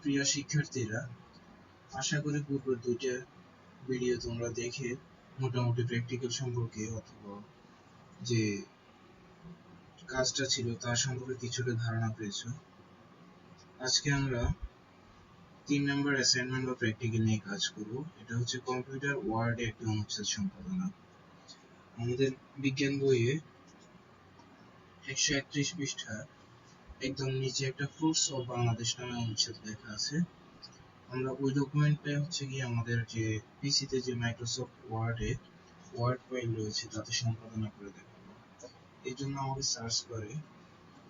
প্রিয় শিক্ষার্থীরা, আশা করি পূর্বের দুইটা ভিডিও তোমরা দেখে মোটামুটি প্র্যাকটিক্যাল সম্পর্কে অথবা যে কাজটা ছিল তার সম্পর্কে কিছুটা ধারণা পেয়েছো। আজকে আমরা 3 নম্বর অ্যাসাইনমেন্ট বা প্র্যাকটিক্যাল নিয়ে কাজ করব। এটা হচ্ছে কম্পিউটার ওয়ার্ডে একটি অনুচ্ছেদ সম্পাদনা। আমাদের বিজ্ঞান বইয়ে 131 পৃষ্ঠা একদম নিচে একটা ফ্রুটস অফ বাংলাদেশ নামে অনুচ্ছেদ লেখা আছে। আমরা ওই ডকুমেন্টটা হচ্ছে কি আমাদের যে পিসিতে যে মাইক্রোসফট ওয়ার্ডে ওয়ার্ড ফাইল রয়েছে তাতে সম্পাদনা করে দেখাবো। এই জন্য আমাদের সার্চ করে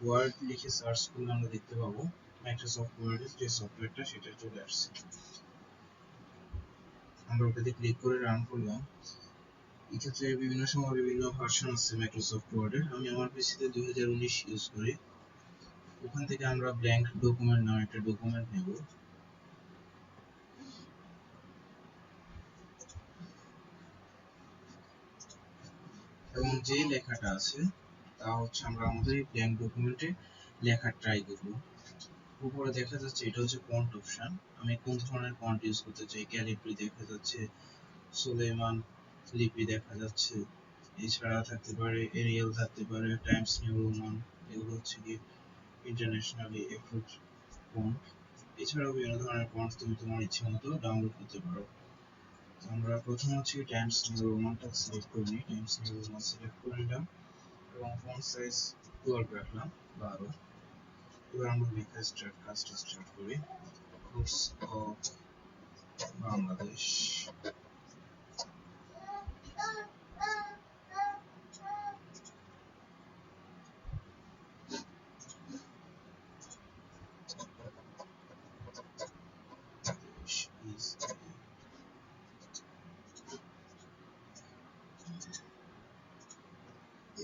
ওয়ার্ড লিখে সার্চ করলে আমরা দেখতে পাবো মাইক্রোসফট ওয়ার্ডের যে সফটওয়্যারটা সেটা চলে আসছে। আমরা ওটাতে ক্লিক করে রান করলাম। এক্ষেত্রে বিভিন্ন সময় বিভিন্ন ভার্সন আছে মাইক্রোসফট ওয়ার্ডের। আমি আমার পিসিতে 2019 ইউজ করি। ওখান থেকে আমরা ব্ল্যাঙ্ক ডকুমেন্ট নামে একটা ডকুমেন্ট নেব। এবং যে লেখাটা আছে তা হচ্ছে আমরা আমাদের এই ব্ল্যাঙ্ক ডকুমেন্টে লেখা ট্রাই করব। উপরে দেখা যাচ্ছে এটা হচ্ছে ফন্ট অপশন। আমি কোন ধরনের ফন্ট ইউজ করতে চাই, ক্যালিব্রি দেখা যাচ্ছে, সুলেমান লিপি দেখা যাচ্ছে, এছাড়া থাকতে পারে এরিয়াল, থাকতে পারে টাইমস নিউ রোমান, এগুলো হচ্ছে কি ইন্টারন্যাশনালি অ্যাপ্রুভড ফন্ট। এছাড়াও বিভিন্ন ধরনের ফন্ট তুমি তোমার ইচ্ছে মতো ডাউনলোড করতে পারো। আমরা প্রথমে হচ্ছে টাইমস নিউ রোমানটা সিলেক্ট করে নিই। টাইমস নিউ রোমান সিলেক্ট করে নিলাম এবং ফন্ট সাইজ 12 রাখলাম, 12। এবার আমরা লেখা কাজটা স্টার্ট করি। Course of Bangladesh.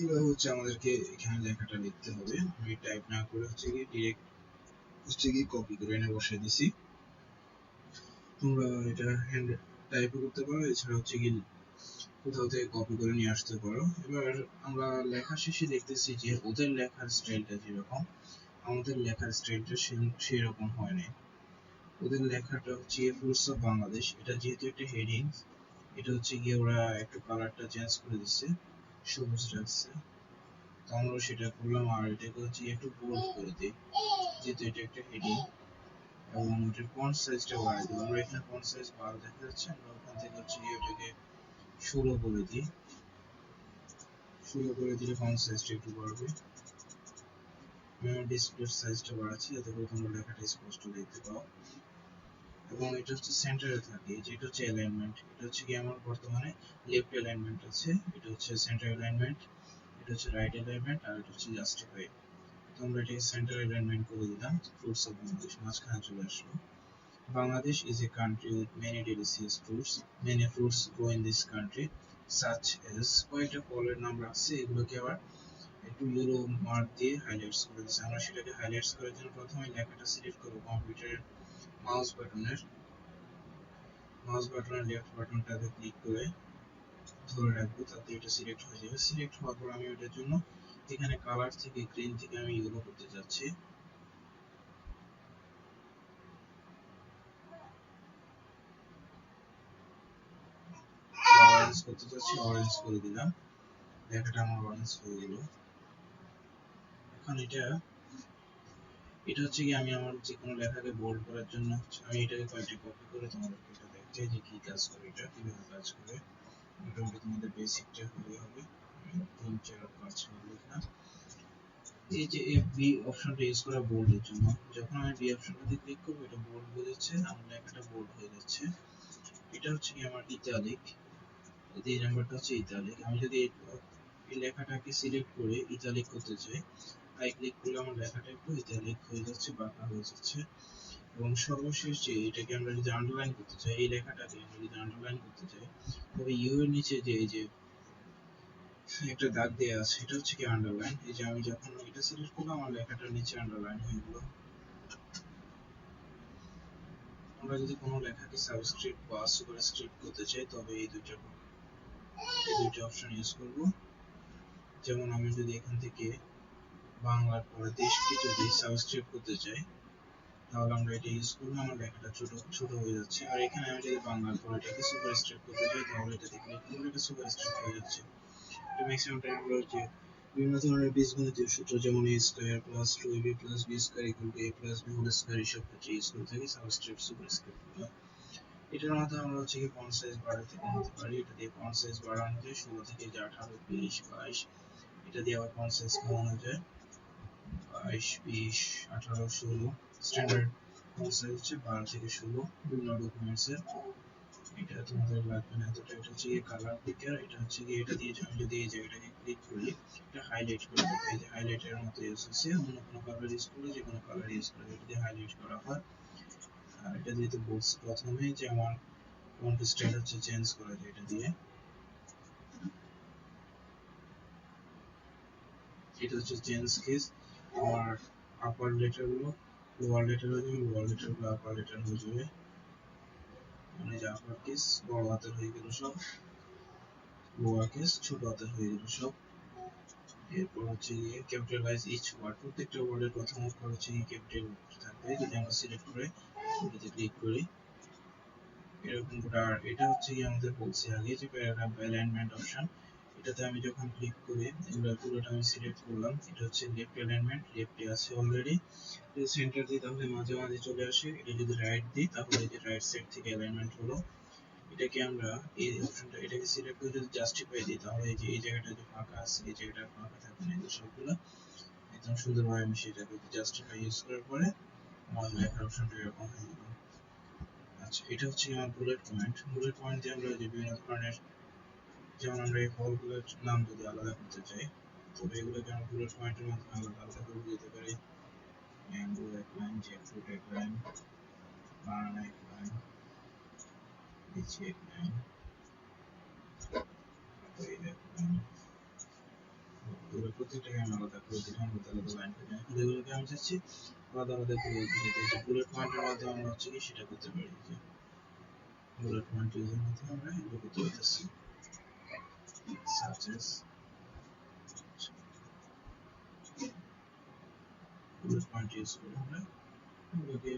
এবার হচ্ছে আমাদেরকে এখানে লেখাটা লিখতে হবে। আমি টাইপ না করে হচ্ছে কি ডিরেক্ট হচ্ছে কি কপি করে এনে বসিয়ে দিছি। তোমরা এটা হ্যান্ড টাইপও করতে পারো, এছাড়া হচ্ছে কি কোথাও থেকে কপি করে নিয়ে আসতে পারো। এবার আমরা লেখা শেষে দেখতেছি যে ওদের লেখার স্টাইলটা যেরকম আমাদের লেখার স্টাইলটা সেই রকম হয় না। ওদের লেখাটা হচ্ছে ফ্রুটস অফ বাংলাদেশ, এটা যেহেতু একটা হেডিং, এটা হচ্ছে গিয়ে ওরা একটু কালারটা চেঞ্জ করে দিচ্ছে, সবুজ রাখছে। তো আমরা সেটা করলাম আর এটাকে হচ্ছে একটু বোল্ড করে দিই যেহেতু এটা একটা হেডিং, এবং এটার ফন্ট সাইজটা বাড়াই দিই। আমরা এখানে ফন্ট সাইজ 12 দেখা যাচ্ছে, আমরা ওখান থেকে হচ্ছে গিয়ে এটাকে 16 করে দিই। 16 করে দিলে ফন্ট সাইজটা একটু বাড়বে। ডিসপ্লে সাইজটা বাড়াচ্ছি যাতে করে তোমরা লেখাটা স্পষ্ট দেখতে পাও। এবং এটা হচ্ছে সেন্টারে থাকে, যেটা হচ্ছে অ্যালাইনমেন্ট। এটা হচ্ছে কি আমার বর্তমানে লেফট অ্যালাইনমেন্ট আছে, এটা হচ্ছে সেন্টার অ্যালাইনমেন্ট, এটা হচ্ছে রাইট অ্যালাইনমেন্ট, আর এটা হচ্ছে জাস্টিফাই। তো আমরা এটাকে সেন্টার অ্যালাইনমেন্ট করে দিলাম। ফ্রুটস অফ বাংলাদেশ মাঝখানে চলে আসলো। Bangladesh is a country with many delicious fruits. Many fruits grow in this country, such as কয়েকটা ফলের নাম রাখছে, এগুলোকে আবার একটু ইয়েলো মার্ক দিয়ে হাইলাইটস করে দিচ্ছি। আমরা সেটাকে হাইলাইটস করার জন্য প্রথমে লেখাটা সিলেক্ট করব কম্পিউটারের মাউস বাটনের লেফট বাটনটাতে ক্লিক করে ধরে রাখবো, তাতে এটা সিলেক্ট হয়ে যাবে। সিলেক্ট হওয়ার পর আমি এটার জন্য এখানে কালার থেকে গ্রিন থেকে আমি ইয়েলো করতে যাচ্ছি। অরেঞ্জ করতে যাচ্ছি, অরেঞ্জ করে দিলাম। লেখাটা আমার অরেঞ্জ হয়ে গেল। এখন এটা হচ্ছে কি আমি আমার যে কোনো লেখাকে বোল্ড করার জন্য আমি এটাকে কয়েকটা কপি করে তোমাদেরকে এটা দেখাই যে কি কাজ করে, এটা কিভাবে কাজ করে। মোটামুটি তোমাদের বেসিকটা হলে হবে। 3-4-5 লিখলাম। এই যে এই বি অপশনটা ইউজ করা বোল্ডের জন্য, যখন আমি বি অপশনটাতে ক্লিক করব এটা বোল্ড হয়ে যাচ্ছে, আমার লেখাটা বোল্ড হয়ে যাচ্ছে। এটা হচ্ছে কি আমার ইতালিক, এই নাম্বারটা হচ্ছে ইতালিক। আমি যদি এই লেখাটাকে সিলেক্ট করে ইতালিক করতে চাই, আই ক্লিক করলে আমার লেখাটা একটু ইতালিক হয়ে যাচ্ছে, বাঁকা হয়ে যাচ্ছে। এবং সর্বশেষ যে এটাকে আমরা যদি আন্ডারলাইন করতে চাই, এই লেখাটাকে আমরা যদি আন্ডারলাইন করতে চাই, তবে ইউ এর নিচে যে এই যে একটা দাগ দেওয়া আছে এটা হচ্ছে কি আন্ডারলাইন। এই যে আমি যখন এটা সিলেক্ট করলাম আমার লেখাটার নিচে আন্ডারলাইন হয়ে গেল। আমরা যদি কোনো লেখাকে সাবস্ক্রিপ্ট বা সুপারস্ক্রিপ্ট করতে চাই তবে এই দুইটা অপশন ইউজ করব। যেমন আমি যদি এখান থেকে বাংলার পরে দেশকে যদি সাবস্ক্রিপ্ট করতে চাই তাহলে আমরা এটা ইউজ করলে আমার লেখাটা ছোট ছোট হয়ে যাচ্ছে। আর এখানে আমি যদি বাংলা পুরোটাকে সুপারস্ক্রিপ্ট করতে চাই তাহলে এটাতে ক্লিক করলে এটা সুপারস্ক্রিপ্ট হয়ে যাচ্ছে। এটা ম্যাক্সিমাম টাইম আমরা হচ্ছে বিভিন্ন ধরনের বীজগণিতীয় সূত্র যেমন a square plus 2ab plus b square equal to a plus b whole square এইসব ক্ষেত্রে ইউজ করে থাকি সাবস্ক্রিপ্ট সুপারস্ক্রিপ্ট গুলো। এটার মাধ্যমে আমরা হচ্ছে কি ফন্ট সাইজ বাড়াতে কমাতে পারি। এটা দিয়ে ফন্ট সাইজ বাড়ানো যায় 16 থেকে 18 20 22। এটা দিয়ে আবার ফন্ট সাইজ কমানো যায় 22 20 18 16। স্ট্যান্ডার্ড ফন্ট সাইজ হচ্ছে 12 থেকে 16 বিভিন্ন ডকুমেন্টস এর। এটা তোমাদের লাগবে না এতটা। এটা হচ্ছে কালার পিকার। এটা হচ্ছে কি এটা দিয়ে আমি যদি এই জায়গাটাকে ক্লিক করি এটা হাইলাইট করে দেবে। এই যে হাইলাইটের মতো ইউজ হচ্ছে। অন্য কোনো কালার ইউজ করলে যে কোনো কালার ইউজ করে এটা দিয়ে হাইলাইট করা হয়। আর এটা যেহেতু বলছি প্রথমেই যে আমার ফন্ট স্টাইল হচ্ছে চেঞ্জ করা যায় এটা দিয়ে। এটা হচ্ছে চেঞ্জ কেস। আর আপার লেটার গুলো লোয়ার লেটার হয়ে যাবে, লোয়ার লেটার গুলো আপার লেটার হয়ে যাবে। মানে যে আপার কেস বড় হাতের হয়ে গেল সব, লোয়ার কেস ছোট হাতের হয়ে গেল সব। এরপর হচ্ছে গিয়ে ক্যাপিটালাইজ ইচ ওয়ার্ড, প্রত্যেকটা ওয়ার্ডের প্রথম অক্ষর হচ্ছে গিয়ে ক্যাপিটাল থাকবে। যদি আমরা সিলেক্ট করে এটাতে ক্লিক করি এরকম করে। আর এটা হচ্ছে গিয়ে আমাদের বলছি আগে যে প্যারাগ্রাফ অ্যালাইনমেন্ট অপশন। এটাতে আমি যখন ক্লিক করি এগুলো পুরোটা আমি সিলেক্ট করলাম। এটা হচ্ছে লেফট অ্যালাইনমেন্ট, লেফটে আছে অলরেডি। যদি সেন্টার দিই তাহলে মাঝে মাঝে চলে আসে। এটা যদি রাইট দিই তাহলে এই যে রাইট সাইড থেকে অ্যালাইনমেন্ট হলো। এটাকে আমরা এই অপশনটা এটাকে সিলেক্ট করে যদি জাস্টিফাই দিই তাহলে এই যে এই জায়গাটা যে ফাঁকা আছে এই জায়গাটা ফাঁকা থাকবে না, এই সবগুলো একদম সুন্দরভাবে আমি সেটাকে জাস্টিফাই ইউজ করার পরে আমার লেখার অপশনটা এরকম হয়ে গেল। আচ্ছা, এটা হচ্ছে আমার বুলেট পয়েন্ট। বুলেট পয়েন্ট দিয়ে আমরা যে বিভিন্ন ধরনের, যেমন আমরা এই ফলগুলোর নাম যদি আলাদা করতে চাই তবে এগুলোকে আমরা বুলেট পয়েন্টের মাধ্যমে আলাদা আলাদা করে দিতে পারি। ম্যাঙ্গো একলাইন, জ্যাকফ্রুট একলাইন, বানানা একলাইন, লিচি একলাইন, আপেল একলাইন। এগুলো প্রত্যেকটাকে আমি আলাদা করে দিলাম, আলাদা আলাদা লাইন করে। এখন এগুলোকে আমি চাচ্ছি আলাদা আলাদা করে দিতে। এই যে বুলেট পয়েন্টের মাধ্যমে আমরা হচ্ছে কি সেটা করতে পারি। যে বুলেট পয়েন্ট ইউজের মাধ্যমে আমরা এগুলো করতে পারতেছি। such as bullet point use করে আমরা এগুলোকে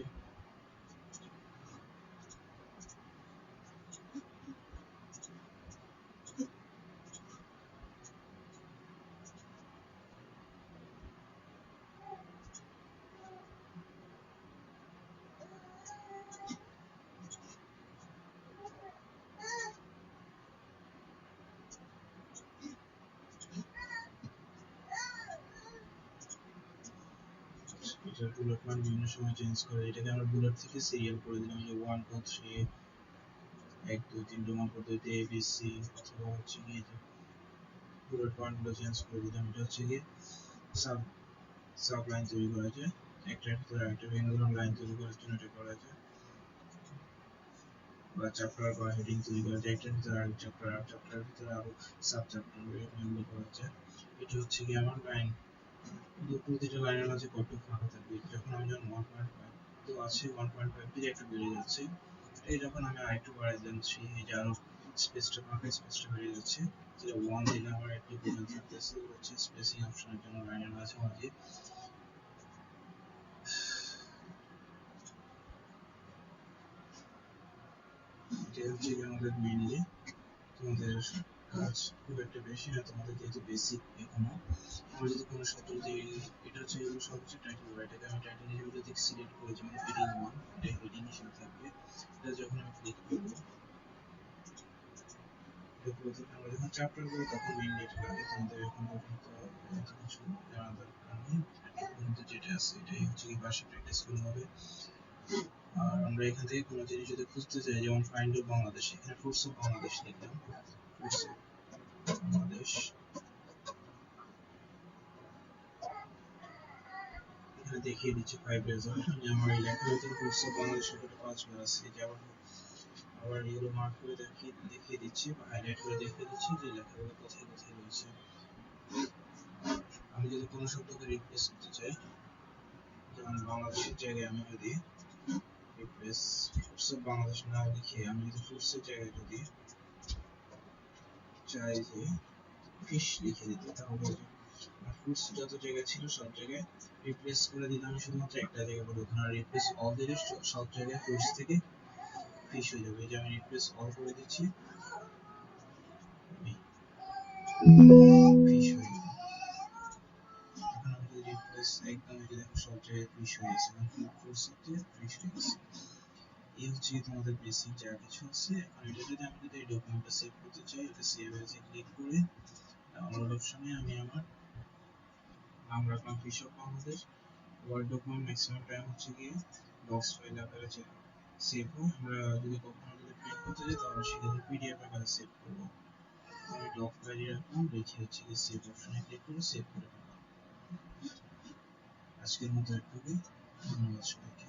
এটা বুলেট পয়েন্ট বিভিন্ন সময় চেঞ্জ করে। এটাকে আমরা বুলেট থেকে সিরিয়াল করে দিলাম যে 1 2 3 1 2 3 রোমান পদ্ধতিতে এ বি সি, অথবা হচ্ছে গিয়ে যে বুলেট পয়েন্টগুলো চেঞ্জ করে দিলাম। এটা হচ্ছে গিয়ে সাব সাব লাইন তৈরি করা যায়, একটার ভিতরে আরেকটা বিভিন্ন ধরনের লাইন তৈরি করার জন্য এটা করা যায়। বা চ্যাপ্টার বা হেডিং তৈরি করা যায়, একটার ভিতরে আরেক চ্যাপ্টার, আর চ্যাপ্টারের ভিতরে আরো সাব চ্যাপ্টার এগুলো করা যায়। এটা হচ্ছে গিয়ে আমার লাইন। প্রতিটা লাইনের মাঝে কতটুকু ফাঁকা থাকবে। যখন আমি যখন 1.5 তো আছে 1.5 দিয়ে একটু বেড়ে যাচ্ছে। এই যখন আমি আরেকটু বাড়াই দিচ্ছি এই যে আরো স্পেসটা ফাঁকা, স্পেসটা বেড়ে যাচ্ছে। যেটা 1 দিলে আমার একটু বেড়ে থাকতেছে হচ্ছে স্পেসিং অপশনের জন্য লাইনের মাঝে মাঝে। এটা হচ্ছে আমাদের মেইনলি তোমাদের কাজ খুব একটা বেশি না, তোমাদের যেহেতু বেসিক এখনো। আমরা যদি কোনো শব্দ দিয়ে এটা হচ্ছে এগুলো সব হচ্ছে টাইটেল বার। এটাকে আমি টাইটেল হিসেবে যদি সিলেক্ট করি যেমন হেডিং 1, এটা হেডিং হিসেবে থাকবে। এটা যখন আমি ক্লিক করবো এগুলো থেকে আমরা যখন চ্যাপ্টার করবো তখন মেইনলি এটা লাগে। তোমাদের এখন পর্যন্ত এত কিছু জানা দরকার নেই। এখন পর্যন্ত যেটা আছে এটাই হচ্ছে কি বাসা প্র্যাকটিস করতে হবে। আর আমরা এখান থেকে কোনো জিনিস যদি খুঁজতে চাই যেমন ফাইন্ড অফ বাংলাদেশ, এখানে ফোর্স অফ বাংলাদেশ লিখলাম, ফোর্স অফ বাংলাদেশ। এখানে দেখিয়ে দিচ্ছে 5 রেজাল্ট। আমি আমার এই লেখার ভিতরে ফোর্স অফ বাংলাদেশ লেখাটা 5 বার আছে। যে আবার ইয়েলো মার্ক করে দেখিয়ে দিচ্ছি বা হাইলাইট করে দেখিয়ে দিচ্ছি যে লেখাগুলো কোথায় কোথায় রয়েছে। আমি যদি কোনো শব্দকে রিপ্লেস করতে চাই যেমন বাংলাদেশের জায়গায় আমি যদি রিপ্লেস ফোর্স অফ বাংলাদেশ না লিখে আমি যদি ফোর্সের জায়গায় যদি চাই যে ফিশ লিখে দিতে তাহলে ফুডস যত জায়গায় ছিল সব জায়গায় রিপ্লেস করে দিলাম, শুধুমাত্র একটা জায়গায় বলে ওখানে রিপ্লেস অল দিলে সব জায়গায় ফুডস থেকে ফিশ হয়ে যাবে। এই যে আমি রিপ্লেস অল করে দিচ্ছি, ফিশ হয়ে যাবে। এখন আমি যদি রিপ্লেস একদম এই যে দেখো সব জায়গায় ফিশ হয়ে গেছে, ফুডস থেকে ফিশ হয়ে গেছে। এই হচ্ছে তোমাদের বেসিক যা কিছু আছে। এখন এটা যদি আমি এই ডকুমেন্টটা সেভ করতে চাই, এটা সেভ এজে ক্লিক করে ডাউনলোড অপশনে আমি আমার নাম রাখলাম ফিশপ। আমাদের ওয়ার্ড ডকুমেন্ট ম্যাক্সিমাম টাইম হচ্ছে গিয়ে ডক্স ফাইল আকারে সেভ হয়। আমরা যদি কখনো প্রিন্ট করতে যাই তাহলে সেক্ষেত্রে পিডিএফ আকারে সেভ করবো। আমি ডক ফাইলে রাখলাম, রেখে হচ্ছে গিয়ে সেভ অপশনে ক্লিক করে সেভ করে দিলাম। আজকের মতো এটুকুই, ধন্যবাদ সবাইকে।